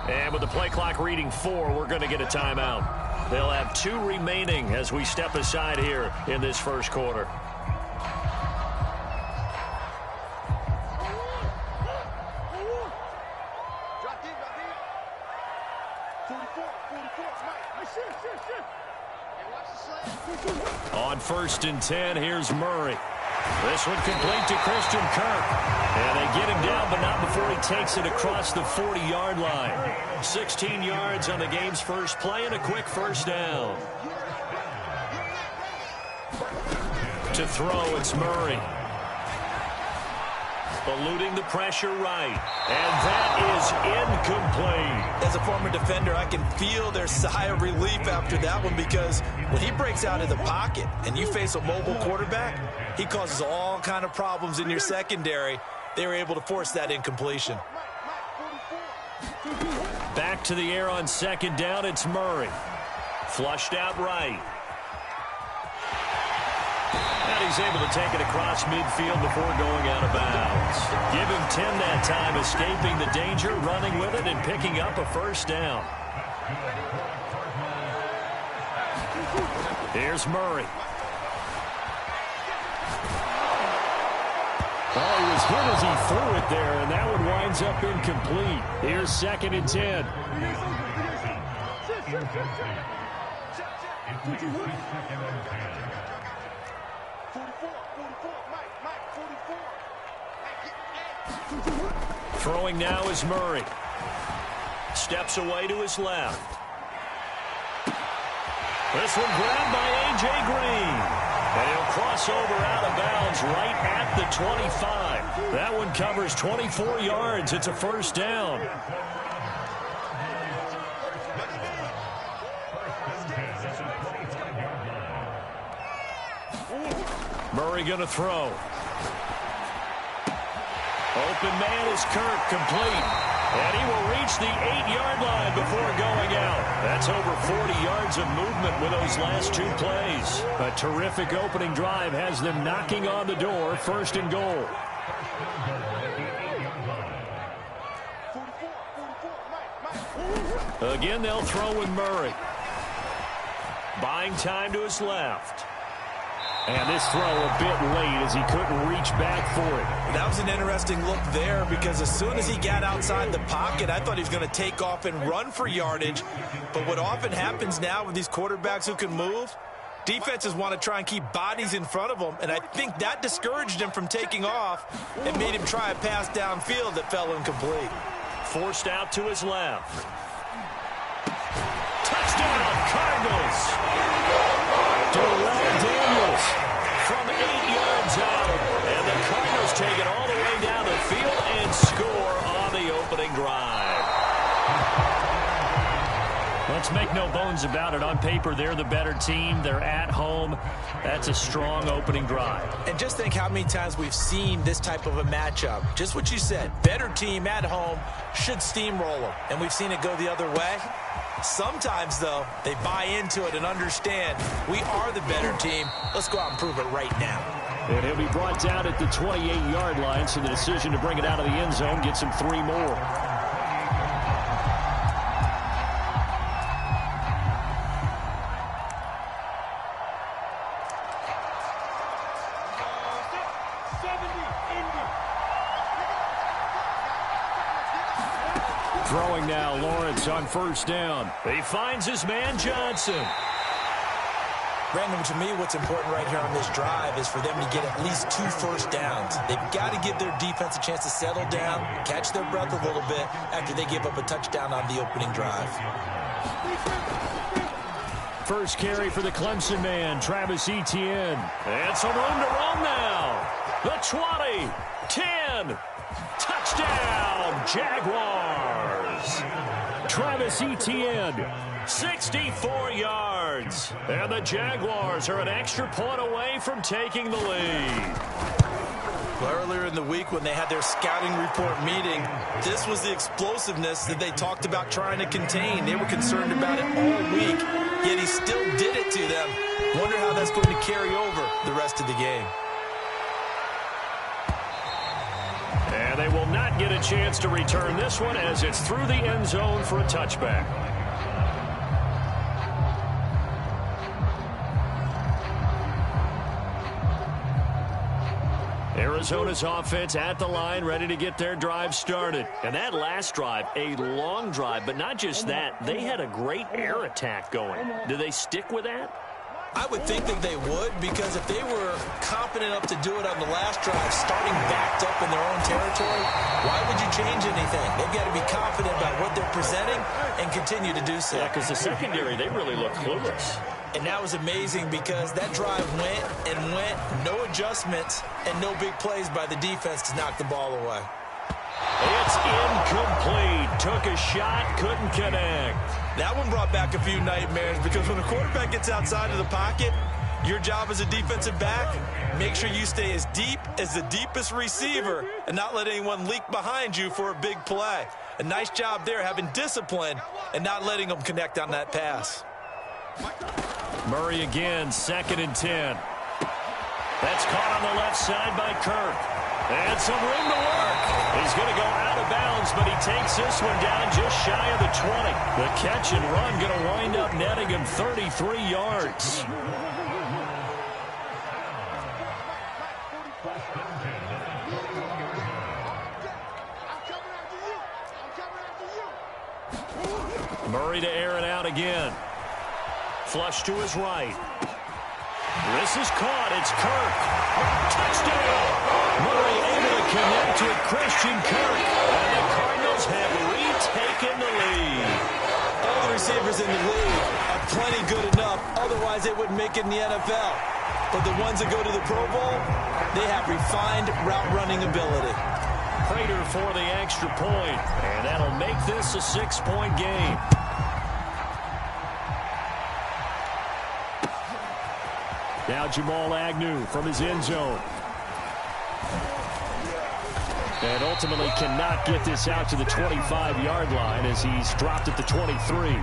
And with the play clock reading 4, we're going to get a timeout. They'll have 2 remaining as we step aside here in this first quarter. On 1st and 10, here's Murray. This one complete to Christian Kirk. And they get him down, but not before he takes it across the 40-yard line. 16 yards on the game's first play and a quick first down. To throw, it's Murray. Eluding the pressure right. And that is incomplete. As a former defender, I can feel their sigh of relief after that one, because when he breaks out of the pocket and you face a mobile quarterback, he causes all kind of problems in your secondary. They were able to force that incompletion. Back to the air on 2nd down, it's Murray. Flushed out right. And he's able to take it across midfield before going out of bounds. Give him 10 that time, escaping the danger, running with it, and picking up a first down. Here's Murray. Oh, he was hit as he threw it there, and that one winds up incomplete. Here's 2nd and 10. Throwing now is Murray. Steps away to his left. This one grabbed by A.J. Green. And he'll cross over out of bounds right at the 25. That one covers 24 yards. It's a first down. Murray going to throw. Open man is Kirk, complete. And he will reach the 8-yard line before going out. That's over 40 yards of movement with those last 2 plays. A terrific opening drive has them knocking on the door, 1st and goal. Again, they'll throw with Murray. Buying time to his left. And this throw a bit late as he couldn't reach back for it. That was an interesting look there, because as soon as he got outside the pocket, I thought he was going to take off and run for yardage. But what often happens now with these quarterbacks who can move, defenses want to try and keep bodies in front of them, and I think that discouraged him from taking off and made him try a pass downfield that fell incomplete. Forced out to his left. Touchdown, Cardinals! Darrell Daniels from 8 yards out. And the Cardinals take it all the way down the field and score on the opening drive. Let's make no bones about it. On paper, they're the better team. They're at home. That's a strong opening drive. And just think how many times we've seen this type of a matchup. Just what you said. Better team at home should steamroll them. And we've seen it go the other way. Sometimes, though, they buy into it and understand we are the better team. Let's go out and prove it right now. And he'll be brought down at the 28-yard line, so the decision to bring it out of the end zone gets him 3 more. Throwing now, Lawrence on 1st down. He finds his man, Johnson. Brandon, to me, what's important right here on this drive is for them to get at least 2 first downs. They've got to give their defense a chance to settle down, catch their breath a little bit after they give up a touchdown on the opening drive. First carry for the Clemson man, Travis Etienne. And some room to run now. The 20, 10, touchdown, Jaguars. Travis Etienne, 64 yards. And the Jaguars are an extra point away from taking the lead. Well, earlier in the week when they had their scouting report meeting, this was the explosiveness that they talked about trying to contain. They were concerned about it all week, yet he still did it to them. Wonder how that's going to carry over the rest of the game. And they will not get a chance to return this one as it's through the end zone for a touchback. Arizona's offense at the line, ready to get their drive started. And that last drive, a long drive, but not just that. They had a great air attack going. Do they stick with that? I would think that they would, because if they were confident enough to do it on the last drive, starting backed up in their own territory, why would you change anything? They've got to be confident about what they're presenting and continue to do so. Yeah, because the secondary, they really look clueless. And that was amazing because that drive went and went, no adjustments, and no big plays by the defense to knock the ball away. It's incomplete. Took a shot, couldn't connect. That one brought back a few nightmares because when a quarterback gets outside of the pocket, your job as a defensive back, make sure you stay as deep as the deepest receiver and not let anyone leak behind you for a big play. A nice job there having discipline and not letting them connect on that pass. Murray again, 2nd and 10. That's caught on the left side by Kirk. And some room to work. He's going to go out of bounds, but he takes this one down just shy of the 20. The catch and run going to wind up netting him 33 yards. Murray to air it out again. Flush to his right. This is caught. It's Kirk. Touchdown. Murray able to connect with Christian Kirk. And the Cardinals have retaken the lead. All the receivers in the league are plenty good enough. Otherwise, they wouldn't make it in the NFL. But the ones that go to the Pro Bowl, they have refined route running ability. Prater for the extra point. And that'll make this a 6-point game. Now Jamal Agnew from his end zone. And ultimately cannot get this out to the 25-yard line as he's dropped at the 23.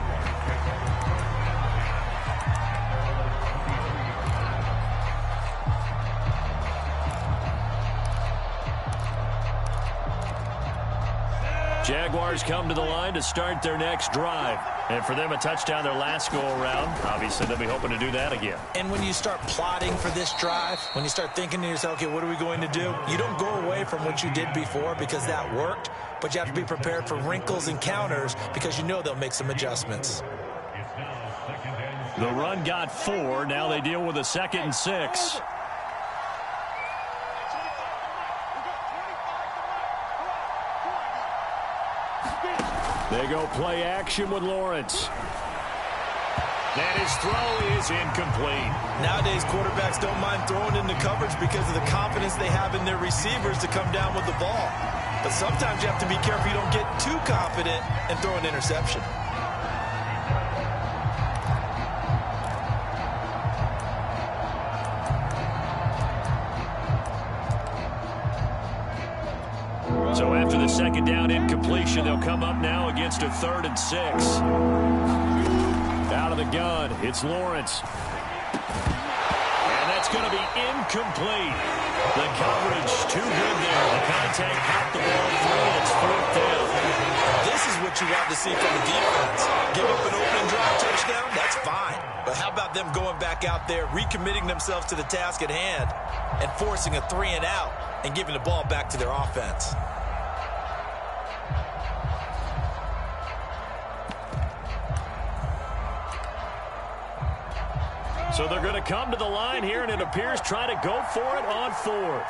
Jaguars come to the line to start their next drive. And for them, a touchdown their last go-around. Obviously, they'll be hoping to do that again. And when you start plotting for this drive, when you start thinking to yourself, okay, what are we going to do? You don't go away from what you did before because that worked, but you have to be prepared for wrinkles and counters because you know they'll make some adjustments. The run got 4. Now they deal with a 2nd and 6. They go play action with Lawrence. And his throw is incomplete. Nowadays, quarterbacks don't mind throwing into coverage because of the confidence they have in their receivers to come down with the ball. But sometimes you have to be careful you don't get too confident and throw an interception. So after the 2nd down incompletion, they'll come up now against a 3rd and 6. Out of the gun, it's Lawrence. And that's going to be incomplete. The coverage too good there. The contact popped the ball through, and it's 4th down. This is what you want to see from the defense. Give up an opening drive touchdown, that's fine. But how about them going back out there, recommitting themselves to the task at hand, and forcing a 3-and-out and giving the ball back to their offense? So they're going to come to the line here, and it appears try to go for it on 4th.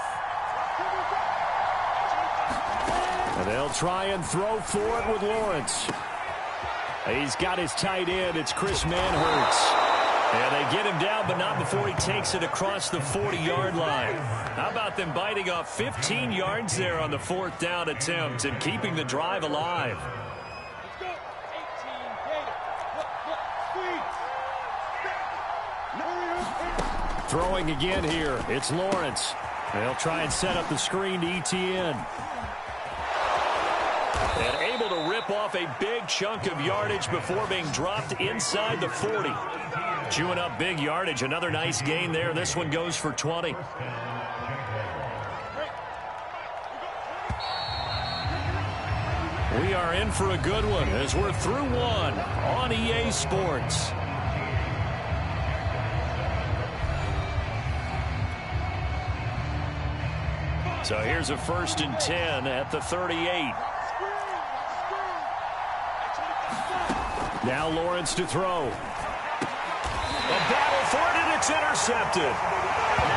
And they'll try and throw for it with Lawrence. He's got his tight end. It's Chris Manhertz. And they get him down, but not before he takes it across the 40-yard line. How about them biting off 15 yards there on the 4th down attempt and keeping the drive alive? Throwing again here. It's Lawrence. They'll try and set up the screen to Etienne. And able to rip off a big chunk of yardage before being dropped inside the 40. Chewing up big yardage. Another nice gain there. This one goes for 20. We are in for a good one as we're through one on EA Sports. So here's a 1st and 10 at the 38. Now Lawrence to throw. A battle for it, and it's intercepted.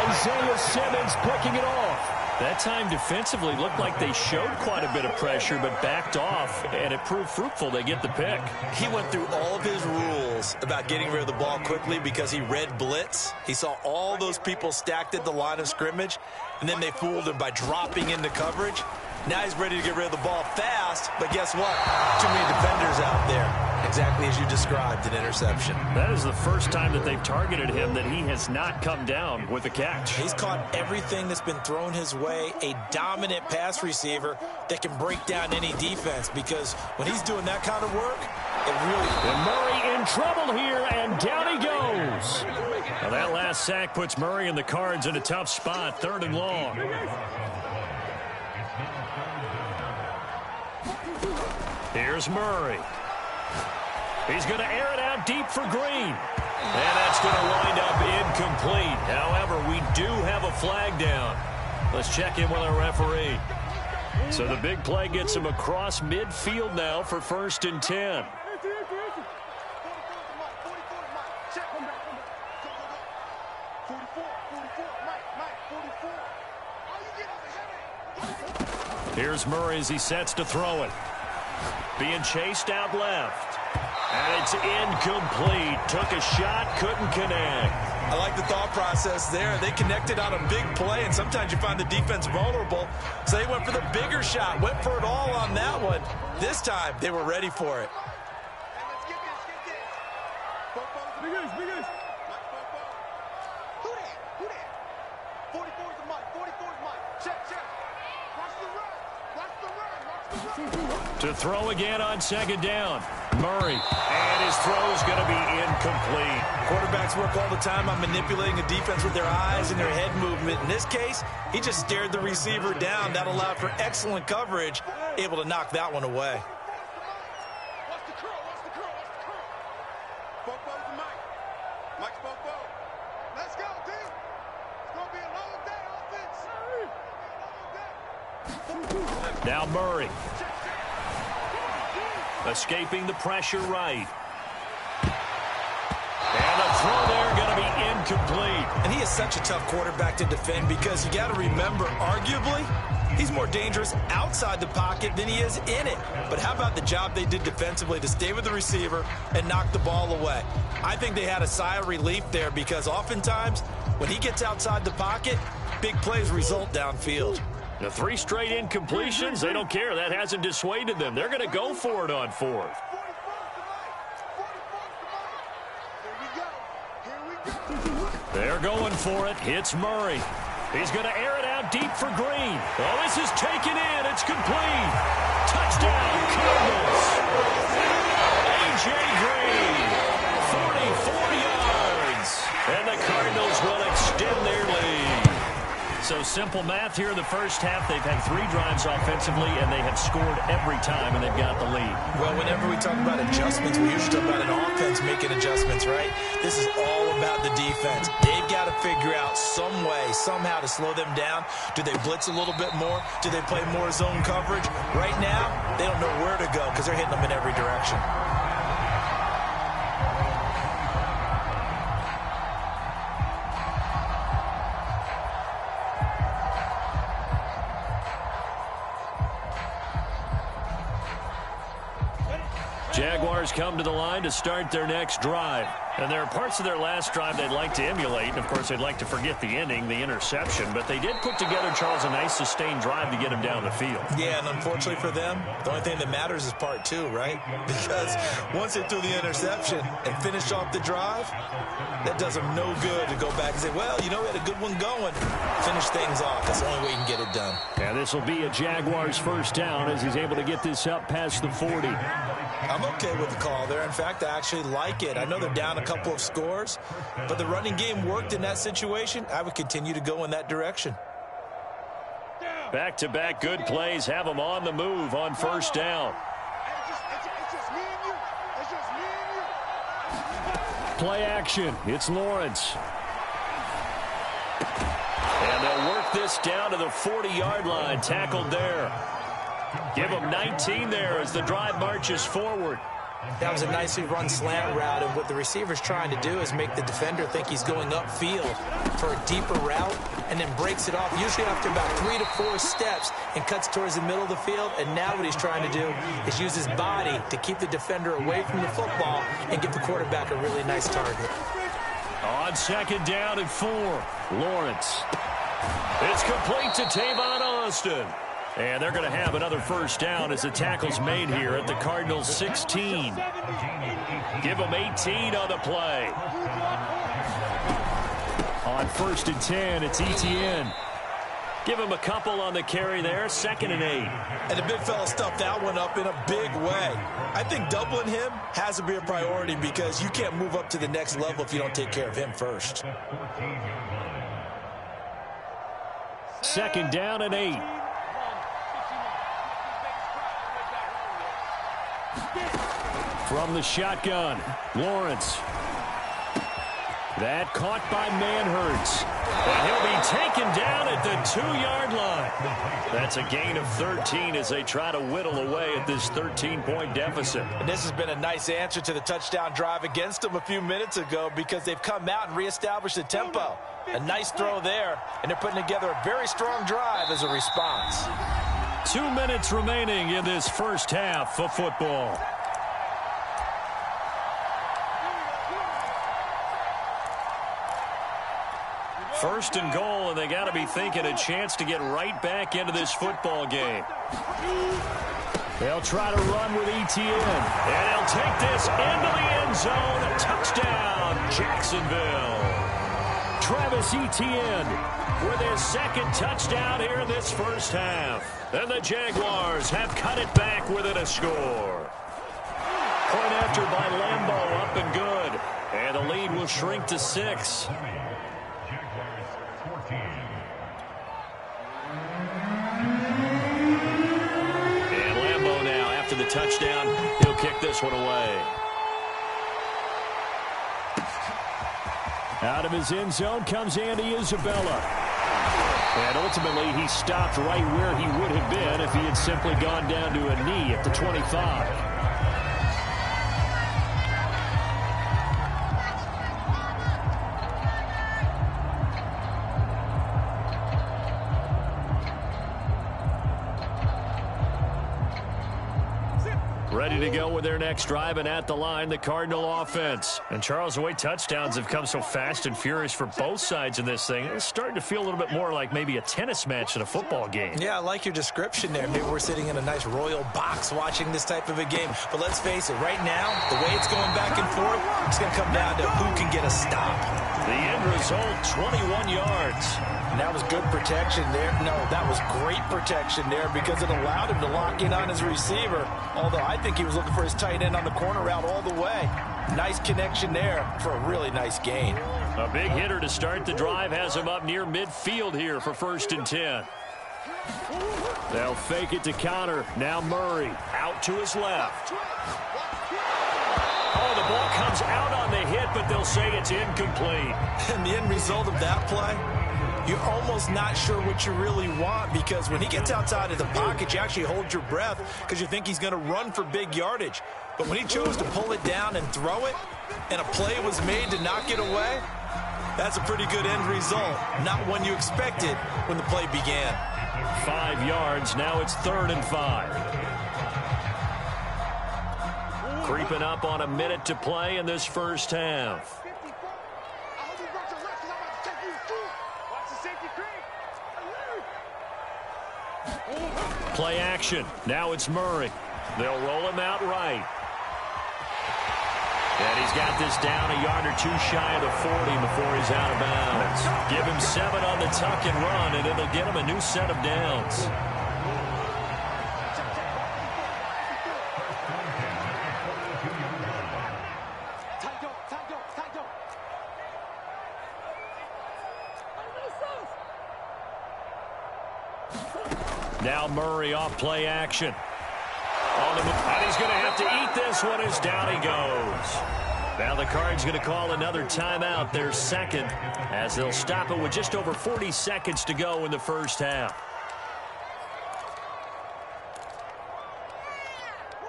Isaiah Simmons picking it off. That time defensively looked like they showed quite a bit of pressure but backed off, and it proved fruitful. They get the pick. He went through all of his rules about getting rid of the ball quickly because he read blitz. He saw all those people stacked at the line of scrimmage, and then they fooled him by dropping into coverage. Now he's ready to get rid of the ball fast, but guess what? Too many defenders out there. Exactly as you described, an interception. That is the first time that they've targeted him that he has not come down with a catch. He's caught everything that's been thrown his way, a dominant pass receiver that can break down any defense, because when he's doing that kind of work, it really... And Murray in trouble here, and down he goes. Now that last sack puts Murray and the Cards in a tough spot, 3rd and long. Here's Murray. He's going to air it out deep for Green. And that's going to wind up incomplete. However, we do have a flag down. Let's check in with our referee. So the big play gets him across midfield now for 1st and 10. Here's Murray as he sets to throw it. Being chased out left. And it's incomplete. Took a shot, couldn't connect. I like the thought process there. They connected on a big play, and sometimes you find the defense vulnerable. So they went for the bigger shot, went for it all on that one. This time, they were ready for it. To throw again on 2nd down. Murray. And his throw is going to be incomplete. Quarterbacks work all the time on manipulating a defense with their eyes and their head movement. In this case, he just stared the receiver down. That allowed for excellent coverage, able to knock that one away. Now Murray. Escaping the pressure right. And a throw there going to be incomplete. And he is such a tough quarterback to defend because you got to remember, arguably, he's more dangerous outside the pocket than he is in it. But how about the job they did defensively to stay with the receiver and knock the ball away? I think they had a sigh of relief there because oftentimes when he gets outside the pocket, big plays result downfield. The 3 straight incompletions, they don't care. That hasn't dissuaded them. They're going to go for it on 4th. They're going for it. Hits Murray. He's going to air it out deep for Green. Oh, this is taken in. It's complete. Touchdown, Cardinals. A.J. Green, 44 yards. And the Cardinals will extend their lead. So simple math here in the first half. They've had 3 drives offensively, and they have scored every time, and they've got the lead. Well, whenever we talk about adjustments, we usually talk about an offense making adjustments, right? This is all about the defense. They've got to figure out some way, somehow to slow them down. Do they blitz a little bit more? Do they play more zone coverage? Right now, they don't know where to go because they're hitting them in every direction. Jaguars come to the line to start their next drive. And there are parts of their last drive they'd like to emulate. And, of course, they'd like to forget the ending, the interception. But they did put together, Charles, a nice sustained drive to get him down the field. Yeah, and unfortunately for them, the only thing that matters is part 2, right? Because once they threw the interception and finished off the drive, that does them no good to go back and say, well, you know, we had a good one going. Finish things off. That's the only way you can get it done. And this will be a Jaguars first down as he's able to get this up past the 40. I'm okay with the call there. In fact, I actually like it. I know they're down a couple of scores, but the running game worked in that situation. I would continue to go in that direction. Back-to-back good plays have them on the move on first down. Play action. It's Lawrence. And they'll work this down to the 40-yard line. Tackled there. Give them 19 there as the drive marches forward. That was a nicely run slant route, and what the receiver's trying to do is make the defender think he's going upfield for a deeper route and then breaks it off, usually after about 3 to 4 steps, and cuts towards the middle of the field. And now what he's trying to do is use his body to keep the defender away from the football and give the quarterback a really nice target. On second down and 4, Lawrence. It's complete to Tavon Austin. And they're going to have another first down as the tackle's made here at the Cardinals' 16. Give them 18 on the play. On first and 10, it's Etienne. Give him a couple on the carry there, 2nd and 8. And the big fella stuffed that one up in a big way. I think doubling him has to be a priority because you can't move up to the next level if you don't take care of him first. 2nd down and 8. From the shotgun, Lawrence. That caught by Manhertz. And he'll be taken down at the 2-yard line. That's a gain of 13 as they try to whittle away at this 13-point deficit. And this has been a nice answer to the touchdown drive against them a few minutes ago because they've come out and reestablished the tempo. A nice throw there, and they're putting together a very strong drive as a response. 2 minutes remaining in this first half of football. First and goal, and they got to be thinking a chance to get right back into this football game. They'll try to run with Etienne, and he'll take this into the end zone. Touchdown, Jacksonville. Travis Etienne with his 2nd touchdown here in this first half. And the Jaguars have cut it back within a score. Point after by Lambeau, up and good. And the lead will shrink to 6. And Lambeau now, after the touchdown, he'll kick this one away. Out of his end zone comes Andy Isabella. And ultimately, he stopped right where he would have been if he had simply gone down to a knee at the 25. Ready to go with their next drive, and at the line, the Cardinal offense. And Charles, the way touchdowns have come so fast and furious for both sides in this thing, it's starting to feel a little bit more like maybe a tennis match than a football game. Yeah, I like your description there. Maybe we're sitting in a nice royal box watching this type of a game. But let's face it, right now, the way it's going back and forth, it's going to come down to who can get a stop. The end result, 21 yards. And that was good protection there. No, that was great protection there because it allowed him to lock in on his receiver. Although I think he was looking for his tight end on the corner route all the way. Nice connection there for a really nice gain. A big hitter to start the drive has him up near midfield here for 1st and 10. They'll fake it to counter. Now Murray out to his left. Oh, the ball comes out on the hit, but they'll say it's incomplete. And the end result of that play, you're almost not sure what you really want because when he gets outside of the pocket, you actually hold your breath because you think he's going to run for big yardage. But when he chose to pull it down and throw it, and a play was made to knock it away, that's a pretty good end result. Not one you expected when the play began. 5 yards. Now it's 3rd and 5. Creeping up on a minute to play in this first half. Play action. Now it's Murray. They'll roll him out right. And he's got this down a yard or two shy of the 40 before he's out of bounds. Give him 7 on the tuck and run, and it'll get him a new set of downs. Now Murray off play action. And he's going to have to eat this one as down he goes. Now the Cards going to call another timeout, their second, as they'll stop it with just over 40 seconds to go in the first half.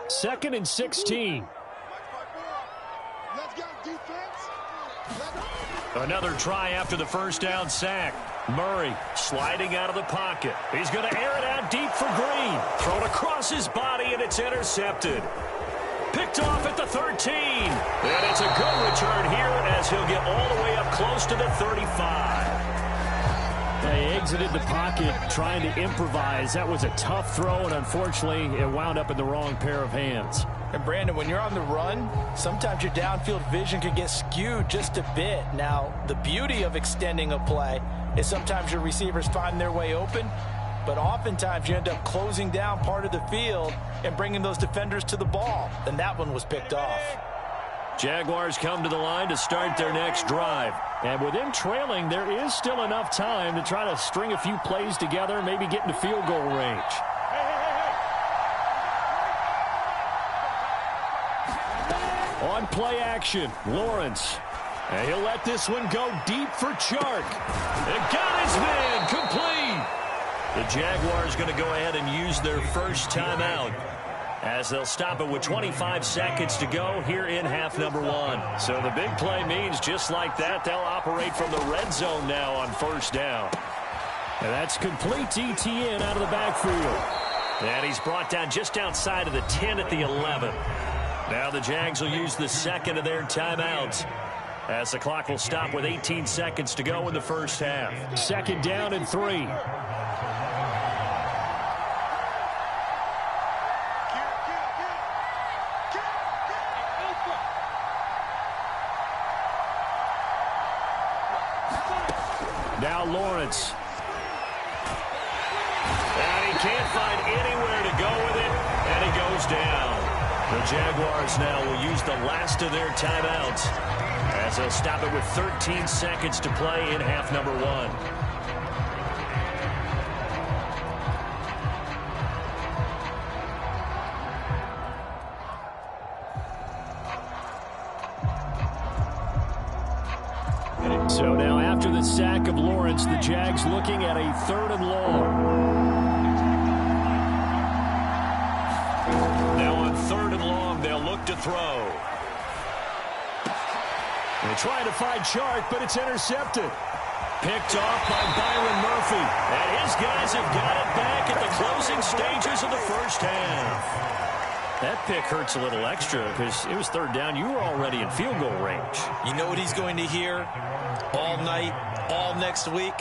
Second and 16. Another try after the first down sack. Murray sliding out of the pocket. He's going to air it out deep for Green. Thrown across his body, and it's intercepted. Picked off at the 13. And it's a good return here as he'll get all the way up close to the 35. They exited the pocket trying to improvise. That was a tough throw, and unfortunately, it wound up in the wrong pair of hands. And Brandon, when you're on the run, sometimes your downfield vision can get skewed just a bit. Now, the beauty of extending a play is sometimes your receivers find their way open, but oftentimes you end up closing down part of the field and bringing those defenders to the ball. And that one was picked off. Jaguars come to the line to start their next drive. And with them trailing, there is still enough time to try to string a few plays together, maybe get into field goal range. On play action, Lawrence. And he'll let this one go deep for Chark. It got his man complete. The Jaguars going to go ahead and use their first timeout as they'll stop it with 25 seconds to go here in half number one. So the big play means just like that, they'll operate from the red zone now on first down. And that's complete to Etienne out of the backfield. And he's brought down just outside of the 10 at the 11. Now the Jags will use the second of their timeouts as the clock will stop with 18 seconds to go in the first half. Second down and 3. Now Lawrence. And he can't find anywhere to go with it, and he goes down. The Jaguars now will use the last of their timeouts as they'll stop it with 13 seconds to play in half number one. So now after the sack of Lawrence, the Jags looking at a third and long. Now on third and long, they'll look to throw. They're trying to find Chark, but it's intercepted. Picked off by Byron Murphy. And his guys have got it back at the closing stages of the first half. That pick hurts a little extra because it was third down. You were already in field goal range. You know what he's going to hear all night, all next week?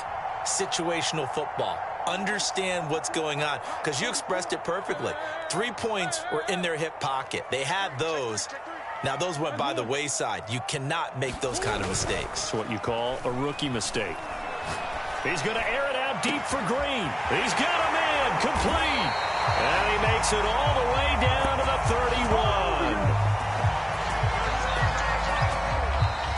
Situational football. Understand what's going on, because you expressed it perfectly. 3 points were in their hip pocket. They had those. Now, those went by the wayside. You cannot make those kind of mistakes. It's what you call a rookie mistake. He's going to air it out deep for Green. He's got a man complete. And he makes it all the way down to the 31.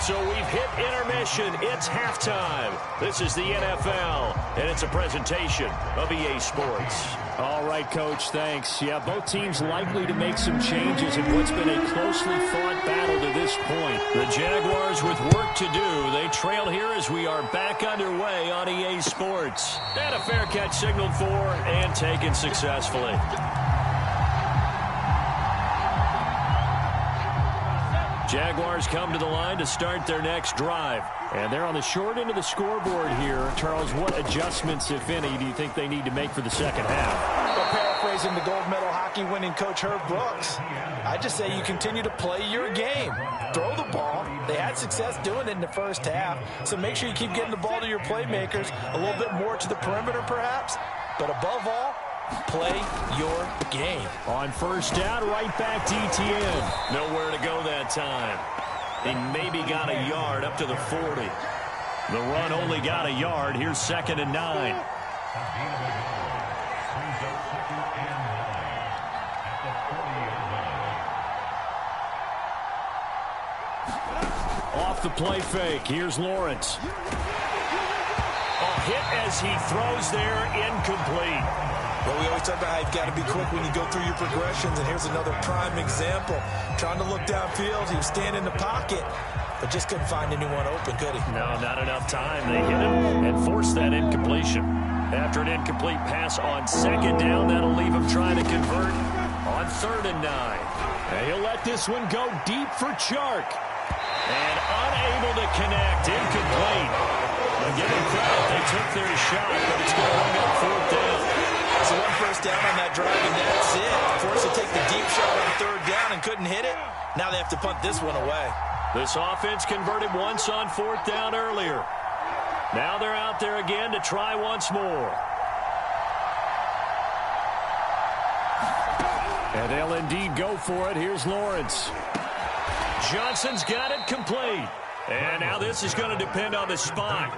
So we've hit intermission. It's halftime. This is the NFL, and it's a presentation of EA Sports. All right, Coach, thanks. Yeah, both teams likely to make some changes in what's been a closely fought battle to this point. The Jaguars with work to do. They trail here as we are back underway on EA Sports. And a fair catch signaled for and taken successfully. Jaguars come to the line to start their next drive. And they're on the short end of the scoreboard here. Charles, what adjustments, if any, do you think they need to make for the second half? Well, paraphrasing the gold medal hockey winning coach Herb Brooks, I just say you continue to play your game. Throw the ball. They had success doing it in the first half. So make sure you keep getting the ball to your playmakers, a little bit more to the perimeter perhaps. But above all, play your game. On first down, right back to Etienne. Nowhere to go that time. He maybe got a yard up to the 40. The run only got a yard. Here's 2nd and 9. Off the play fake. Here's Lawrence. A hit as he throws there, incomplete. Well, we always talk about how you've got to be quick when you go through your progressions, and here's another prime example. Trying to look downfield, he was standing in the pocket, but just couldn't find anyone open, could he? No, not enough time. They hit him and forced that incompletion. After an incomplete pass on second down, that'll leave him trying to convert on 3rd and 9. And he'll let this one go deep for Chark. And unable to connect, incomplete. Now give them credit, they took their shot, but it's going to bring up 4th down. So 1 first down on that drive, and that's it. Forced to take the deep shot on 3rd down and couldn't hit it. Now they have to punt this one away. This offense converted once on 4th down earlier. Now they're out there again to try once more. And they'll indeed go for it. Here's Lawrence. Johnson's got it complete. And now this is going to depend on the spot.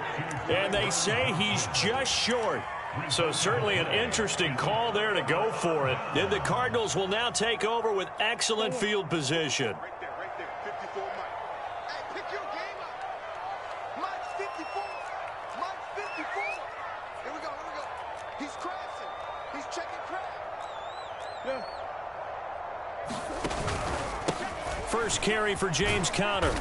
And they say he's just short. So certainly an interesting call there to go for it. And the Cardinals will now take over with excellent field position. Right there, 54 Mike. Hey, pick your game up. Mike's 54. Mike's 54. Here we go. He's crashing. He's checking crash. Yeah. First carry for James Conner.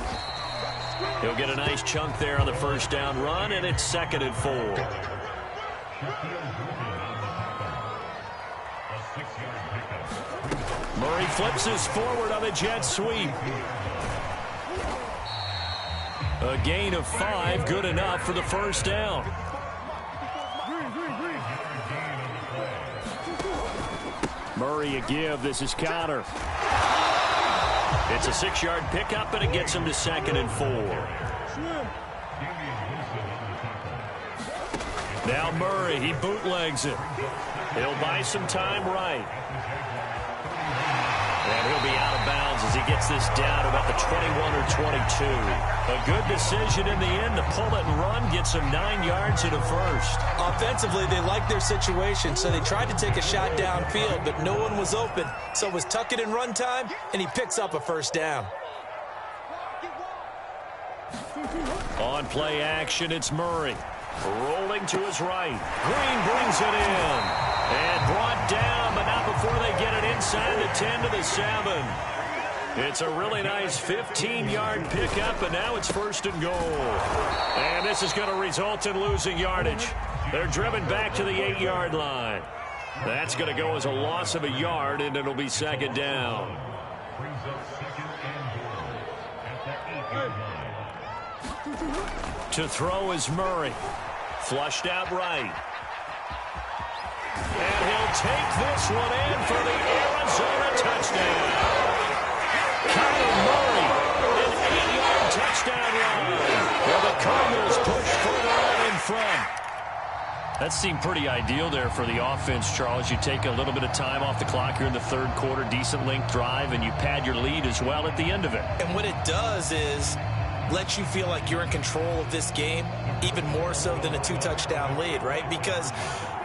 He'll get a nice chunk there on the first down run, and it's 2nd and 4. Murray flips this forward on the jet sweep. A gain of 5, good enough for the first down. Murray a give. This is Conner. It's a 6-yard pickup, and it gets him to 2nd and 4. Now Murray, he bootlegs it. He'll buy some time right. And he'll be out of bounds as he gets this down about the 21 or 22. A good decision in the end to pull it and run, get some 9 yards and a first. Offensively, they liked their situation, so they tried to take a shot downfield, but no one was open. So it was tuck it and run time, and he picks up a first down. On play action, it's Murray. Rolling to his right. Green brings it in. And brought down, but not before they get it inside the 10 to the 7. It's a really nice 15-yard pickup, and now it's 1st and goal. And this is going to result in losing yardage. They're driven back to the 8-yard line. That's going to go as a loss of a yard, and it'll be 2nd down. To throw is Murray. Flushed out right. And he'll take this one in for the Arizona touchdown. Kyler Murray, an 8-yard touchdown run. Where the Cardinals push further on in front. That seemed pretty ideal there for the offense, Charles. You take a little bit of time off the clock here in the 3rd quarter, decent length drive, and you pad your lead as well at the end of it. And what it does is lets you feel like you're in control of this game, even more so than a 2-touchdown lead, right? Because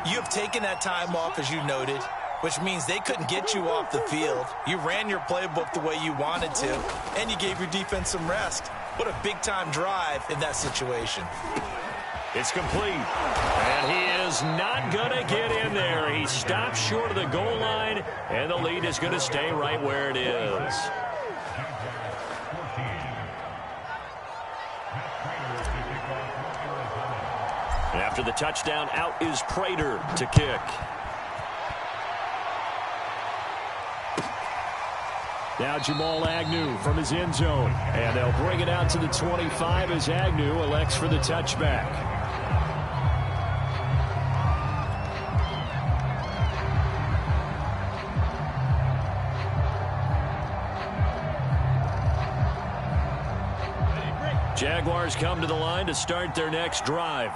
you have taken that time off, as you noted, which means they couldn't get you off the field. You ran your playbook the way you wanted to, and you gave your defense some rest. What a big-time drive in that situation. It's complete, and he is not going to get in there. He stops short of the goal line, and the lead is going to stay right where it is. After the touchdown, out is Prater to kick. Now Jamal Agnew from his end zone. And they'll bring it out to the 25 as Agnew elects for the touchback. Jaguars come to the line to start their next drive.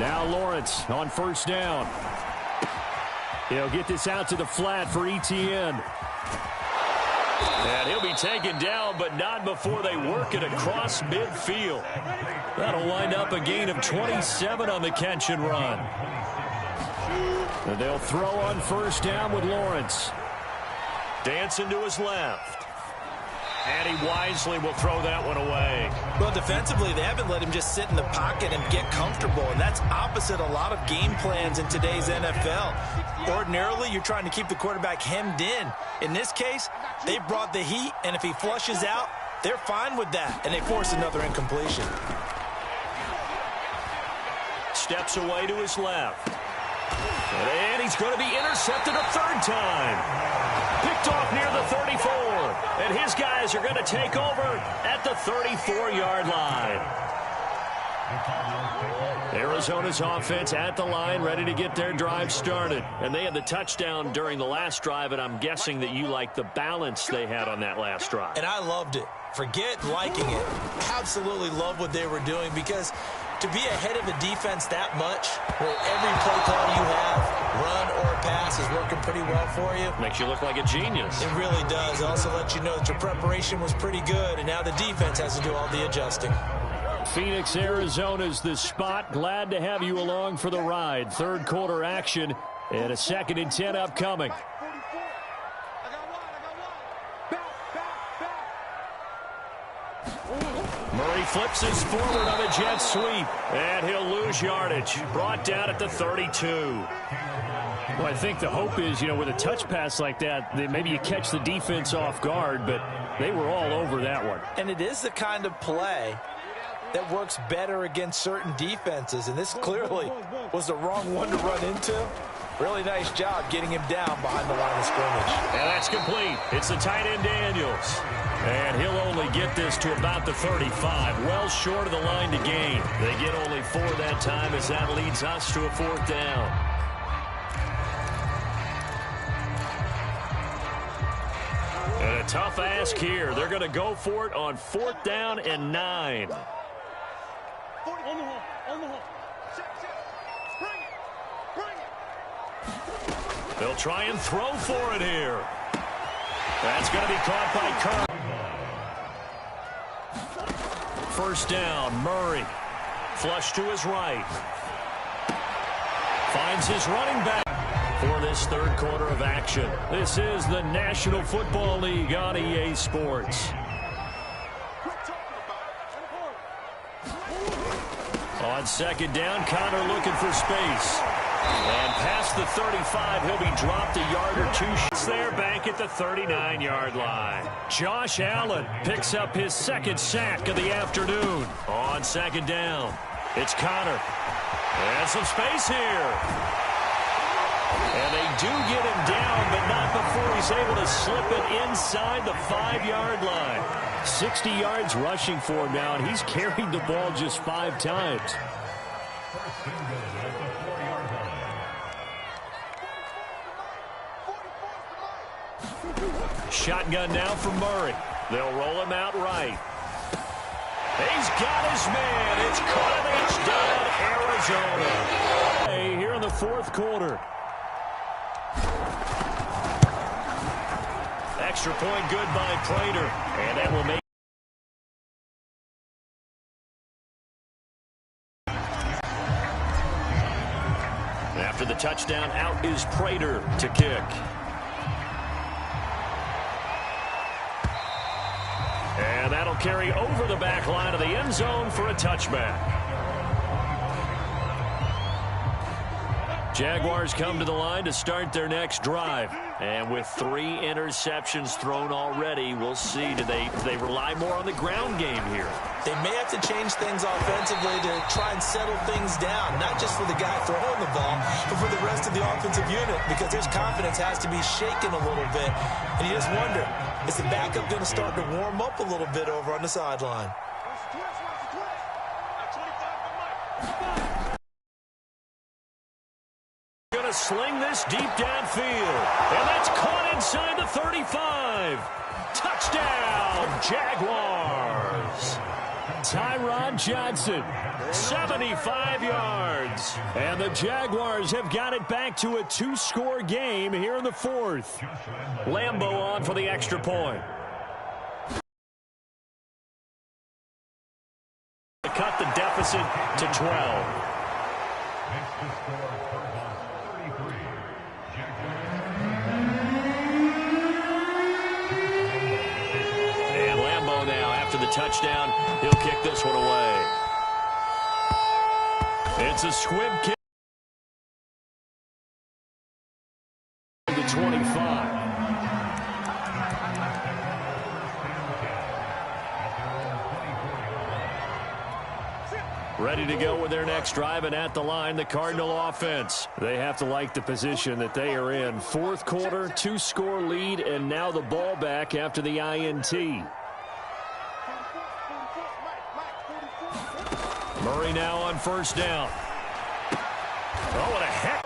Now Lawrence on first down. He'll get this out to the flat for Etienne. And he'll be taken down, but not before they work it across midfield. That'll wind up a gain of 27 on the catch and run. And they'll throw on first down with Lawrence. Dancing to his left. And he wisely will throw that one away. Well, defensively, they haven't let him just sit in the pocket and get comfortable, and that's opposite a lot of game plans in today's NFL. Ordinarily, you're trying to keep the quarterback hemmed in. In this case, they brought the heat, and if he flushes out, they're fine with that, and they force another incompletion. Steps away to his left. And he's going to be intercepted a third time. Picked off near the 34. And his guys are going to take over at the 34-yard line. Arizona's offense at the line, ready to get their drive started. And they had the touchdown during the last drive, and I'm guessing that you like the balance they had on that last drive. And I loved it. Forget liking it. Absolutely love what they were doing, because to be ahead of a defense that much, where every play call you have, run or pass, is working pretty well for you. Makes you look like a genius. It really does. It also lets you know that your preparation was pretty good, and now the defense has to do all the adjusting. Phoenix, Arizona's the spot. Glad to have you along for the ride. Third quarter action and a 2nd and 10 upcoming. Murray flips his forward on a jet sweep, and he'll lose yardage. Brought down at the 32. Well, I think the hope is, with a touch pass like that maybe you catch the defense off guard, but they were all over that one. And it is the kind of play that works better against certain defenses, and this clearly was the wrong one to run into. Really nice job getting him down behind the line of scrimmage. And that's complete. It's the tight end Daniels. And he'll only get this to about the 35, well short of the line to gain. They get only 4 that time, as that leads us to a 4th down. And a tough ask here. They're going to go for it on 4th down and 9. They'll try and throw for it here. That's going to be caught by Kirk. First down, Murray. Flush to his right. Finds his running back for this third quarter of action. This is the National Football League on EA Sports. On 2nd down, Connor looking for space. And past the 35, he'll be dropped a yard or 2. Shots there, back at the 39-yard line. Josh Allen picks up his 2nd sack of the afternoon. On 2nd down, it's Connor. And some space here. And they do get him down, but not before he's able to slip it inside the 5-yard line. 60 yards rushing for him now, and he's carried the ball just 5 times. Shotgun now for Murray. They'll roll him out right. He's got his man. It's caught in the touchdown, Arizona. Here in the 4th quarter. Extra point good by Prater. And that will make after the touchdown, out is Prater to kick. And that'll carry over the back line of the end zone for a touchback. Jaguars come to the line to start their next drive. And with 3 interceptions thrown already, we'll see. Do they rely more on the ground game here? They may have to change things offensively to try and settle things down, not just for the guy throwing the ball, but for the rest of the offensive unit, because their confidence has to be shaken a little bit. And you just wonder, is the backup going to start to warm up a little bit over on the sideline? Going to sling this deep downfield. And that's caught inside the 35. Touchdown, Jaguars. Tyron Johnson, 75 yards. And the Jaguars have got it back to a 2-score game here in the 4th. Lambo on for the extra point. Cut the deficit to 12. the touchdown. He'll kick this one away. It's a squib kick. The 25. Ready to go with their next drive, and at the line, the Cardinal offense. They have to like the position that they are in. Fourth quarter, 2-score lead, and now the ball back after the INT. Murray now on first down. Oh, what a heck.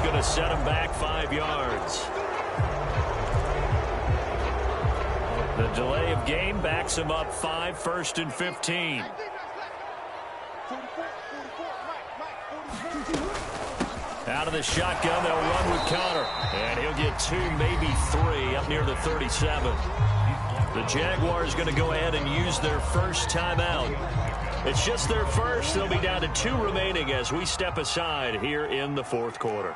Going to set him back 5 yards. The delay of game backs him up 5, 1st and 15. Out of the shotgun, they'll run with Conner. And he'll get 2, maybe 3, up near the 37. The Jaguars going to go ahead and use their first timeout. It's just their first. They'll be down to 2 remaining as we step aside here in the fourth quarter.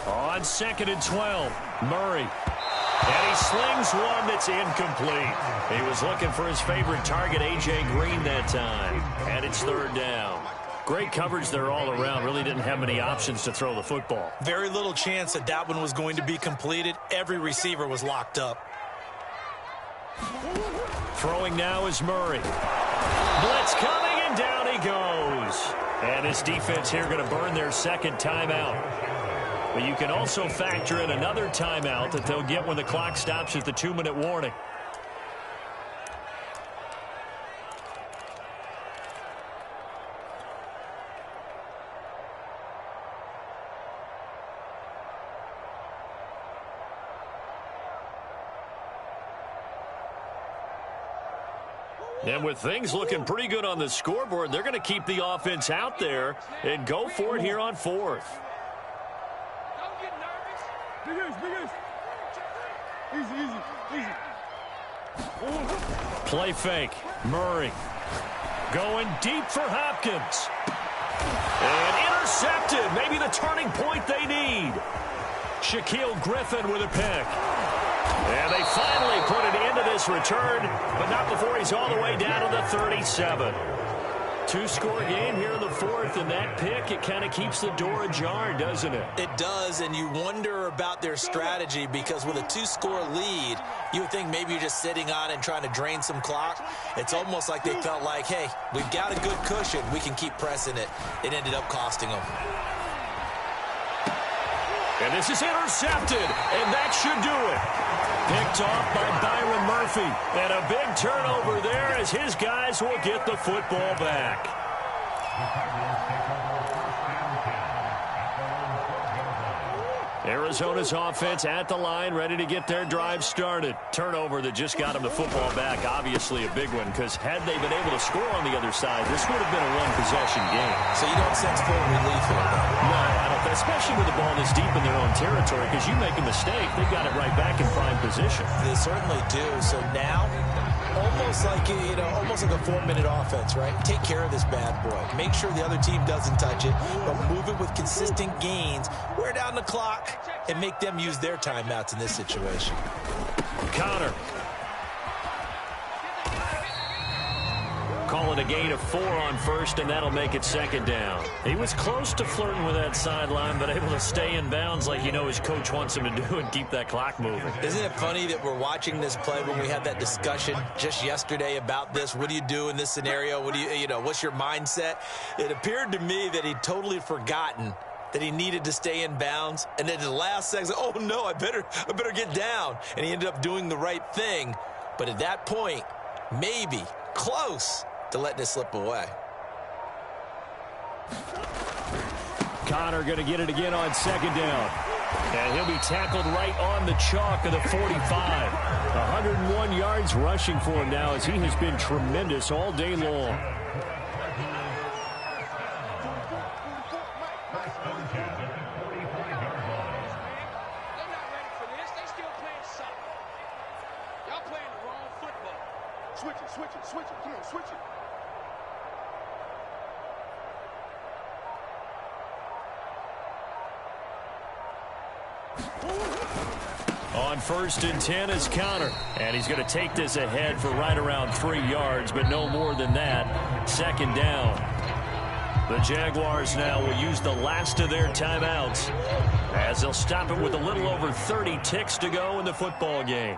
On 2nd and 12, Murray. And he slings one that's incomplete. He was looking for his favorite target, A.J. Green, that time. And it's 3rd down. Great coverage there all around. Really didn't have many options to throw the football. Very little chance that that one was going to be completed. Every receiver was locked up. Throwing now is Murray. Blitz coming, and down he goes. And his defense here going to burn their second timeout. But you can also factor in another timeout that they'll get when the clock stops at the 2-minute warning. And with things looking pretty good on the scoreboard, they're going to keep the offense out there and go for it here on 4th. Don't get nervous. Easy. Play fake. Murray going deep for Hopkins. And intercepted. Maybe the turning point they need. Shaquille Griffin with a pick. And they finally put an end to this return, but not before he's all the way down to the 37. 2-score game here in the 4th, and that pick, it kind of keeps the door ajar, doesn't it? It does, and you wonder about their strategy because with a 2-score lead, you would think maybe you're just sitting on it and trying to drain some clock. It's almost like they felt like, hey, we've got a good cushion. We can keep pressing it. It ended up costing them. And this is intercepted, and that should do it. Picked off by Byron Murphy. And a big turnover there as his guys will get the football back. Arizona's offense at the line, ready to get their drive started. Turnover that just got them the football back. Obviously a big one, because had they been able to score on the other side, this would have been a one-possession game. So you don't sense full relief here, though? No, I don't. Especially with the ball this deep in their own territory, because you make a mistake, they've got it right back in prime position. They certainly do. So now, almost like a 4-minute offense, right? Take care of this bad boy. Make sure the other team doesn't touch it, but move it with consistent gains. Wear down the clock and make them use their timeouts in this situation. Conner. Call it a gain of 4 on first, and that'll make it 2nd down. He was close to flirting with that sideline, but able to stay in bounds like his coach wants him to do and keep that clock moving. Isn't it funny that we're watching this play when we had that discussion just yesterday about this? What do you do in this scenario? What do what's your mindset? It appeared to me that he'd totally forgotten that he needed to stay in bounds, and then the last second, oh no, I better get down. And he ended up doing the right thing. But at that point, maybe close to letting it slip away. Conner going to get it again on 2nd down. And he'll be tackled right on the chalk of the 45. 101 yards rushing for him now as he has been tremendous all day long. Switch it, switch it. Come on, switch it. On 1st and 10 is Conner. And he's going to take this ahead for right around 3 yards, but no more than that. 2nd down. The Jaguars now will use the last of their timeouts as they'll stop it with a little over 30 ticks to go in the football game.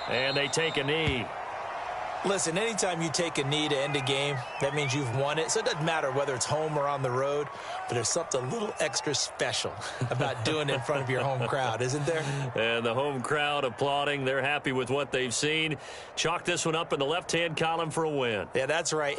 And they take a knee. Listen, anytime you take a knee to end a game, that means you've won it. So it doesn't matter whether it's home or on the road, but there's something a little extra special about doing it in front of your home crowd, isn't there? And the home crowd applauding. They're happy with what they've seen. Chalk this one up in the left-hand column for a win. Yeah, that's right.